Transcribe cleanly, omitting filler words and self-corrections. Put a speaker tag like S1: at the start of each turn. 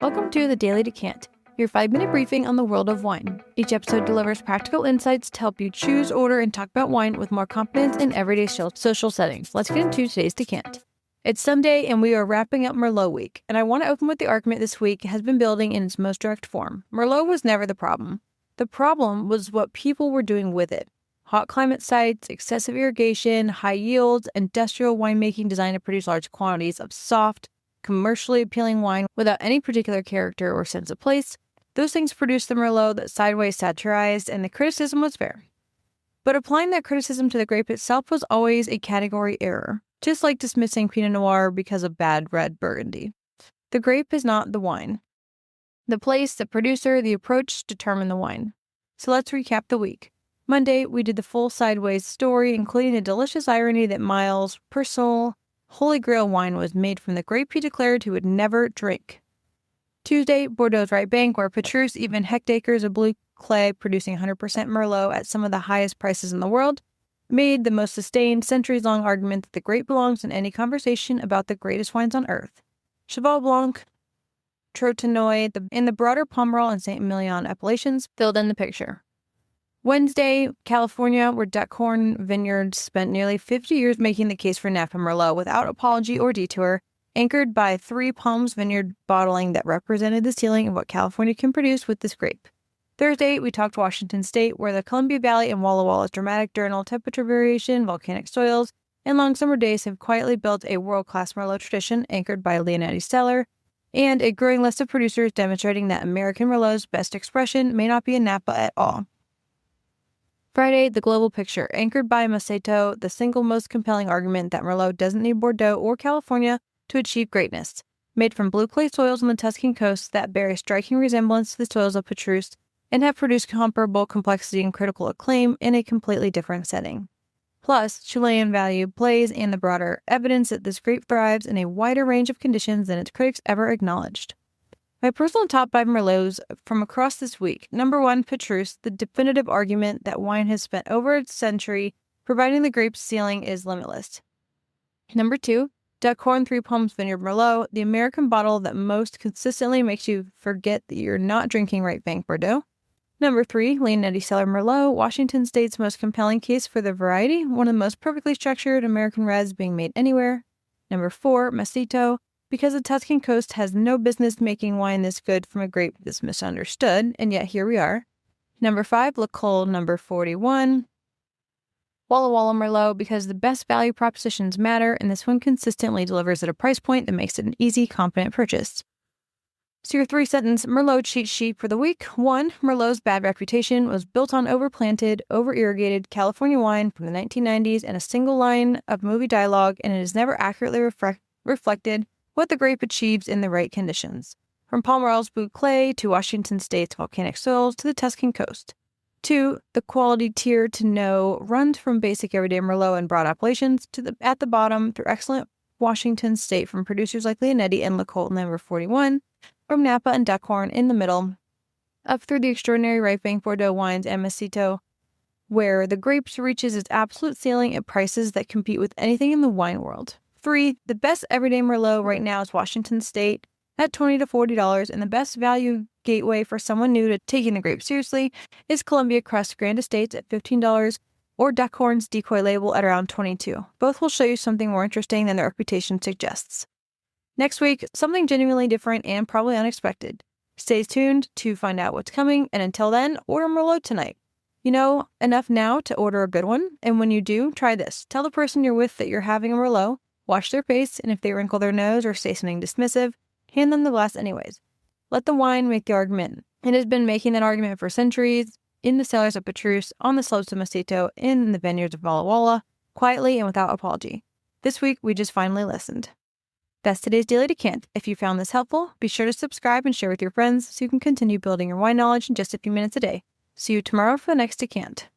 S1: Welcome to the Daily Decant, your 5-minute briefing on the world of wine. Each episode delivers practical insights to help you choose, order, and talk about wine with more confidence in everyday social settings. Let's get into today's decant. It's Sunday, and we are wrapping up Merlot week, and I want to open with the argument this week has been building in its most direct form. Merlot was never the problem. The problem was what people were doing with it. Hot climate sites, excessive irrigation, high yields, industrial winemaking designed to produce large quantities of soft, commercially appealing wine without any particular character or sense of place. Those things produced the Merlot that sideways satirized, and the criticism was fair. But applying that criticism to the grape itself was always a category error, just like dismissing Pinot Noir because of bad red Burgundy. The grape is not the wine. The place, the producer, the approach determine the wine. So let's recap the week. Monday, we did the full sideways story, including the delicious irony that Miles' personal Holy Grail wine was made from the grape he declared he would never drink. Tuesday, Bordeaux's right bank, where Petrus, even hectares of blue clay producing 100% Merlot at some of the highest prices in the world, made the most sustained, centuries-long argument that the grape belongs in any conversation about the greatest wines on earth. Cheval Blanc, Trotanoy, and the broader Pomerol and Saint Emilion appellations filled in the picture. Wednesday, California, where Duckhorn Vineyards spent nearly 50 years making the case for Napa Merlot without apology or detour, anchored by Three Palms Vineyard bottling that represented the ceiling of what California can produce with this grape. Thursday, we talked Washington State, where the Columbia Valley and Walla Walla's dramatic diurnal temperature variation, volcanic soils, and long summer days have quietly built a world-class Merlot tradition anchored by Leonetti's cellar, and a growing list of producers demonstrating that American Merlot's best expression may not be in Napa at all. Friday, the global picture, anchored by Maceto, the single most compelling argument that Merlot doesn't need Bordeaux or California to achieve greatness. Made from blue clay soils on the Tuscan coast that bear a striking resemblance to the soils of Petrus and have produced comparable complexity and critical acclaim in a completely different setting. Plus, Chilean value plays and the broader evidence that this grape thrives in a wider range of conditions than its critics ever acknowledged. My personal top 5 Merlots from across this week. Number 1, Petrus, the definitive argument that wine has spent over a century providing the grape's ceiling is limitless. Number 2, Duckhorn Three Palms Vineyard Merlot, the American bottle that most consistently makes you forget that you're not drinking right bank Bordeaux. Number 3, Leonetti's Cellar Merlot, Washington State's most compelling case for the variety, one of the most perfectly structured American reds being made anywhere. Number 4, Maceto, because the Tuscan coast has no business making wine this good from a grape that's misunderstood, and yet here we are. Number 5, Le Col number 41, Walla Walla Merlot, because the best value propositions matter, and this one consistently delivers at a price point that makes it an easy, confident purchase. So your 3-sentence Merlot cheat sheet for the week. 1, Merlot's bad reputation was built on overplanted, over-irrigated California wine from the 1990s and a single line of movie dialogue, and it is never accurately reflected what the grape achieves in the right conditions, from Pomerol's blue clay to Washington State's volcanic soils to the Tuscan coast. 2, the quality tier to know runs from basic everyday Merlot and broad appellations to at the bottom through excellent Washington State from producers like Leonetti and Le Col number 41, from Napa and Duckhorn in the middle, up through the extraordinary right bank Bordeaux wines and Maceto, where the grapes reaches its absolute ceiling at prices that compete with anything in the wine world. 3, the best everyday Merlot right now is Washington State at $20 to $40, and the best value gateway for someone new to taking the grape seriously is Columbia Crest Grand Estates at $15 or Duckhorn's decoy label at around $22. Both will show you something more interesting than their reputation suggests. Next week, something genuinely different and probably unexpected. Stay tuned to find out what's coming, and until then, order Merlot tonight. You know enough now to order a good one, and when you do, try this. Tell the person you're with that you're having a Merlot, watch their face, and if they wrinkle their nose or say something dismissive, hand them the glass anyways. Let the wine make the argument. It has been making that argument for centuries, in the cellars of Petrus, on the slopes of Maceto, in the vineyards of Walla Walla, quietly and without apology. This week, we just finally listened. That's today's Daily Decant. If you found this helpful, be sure to subscribe and share with your friends so you can continue building your wine knowledge in just a few minutes a day. See you tomorrow for the next Decant.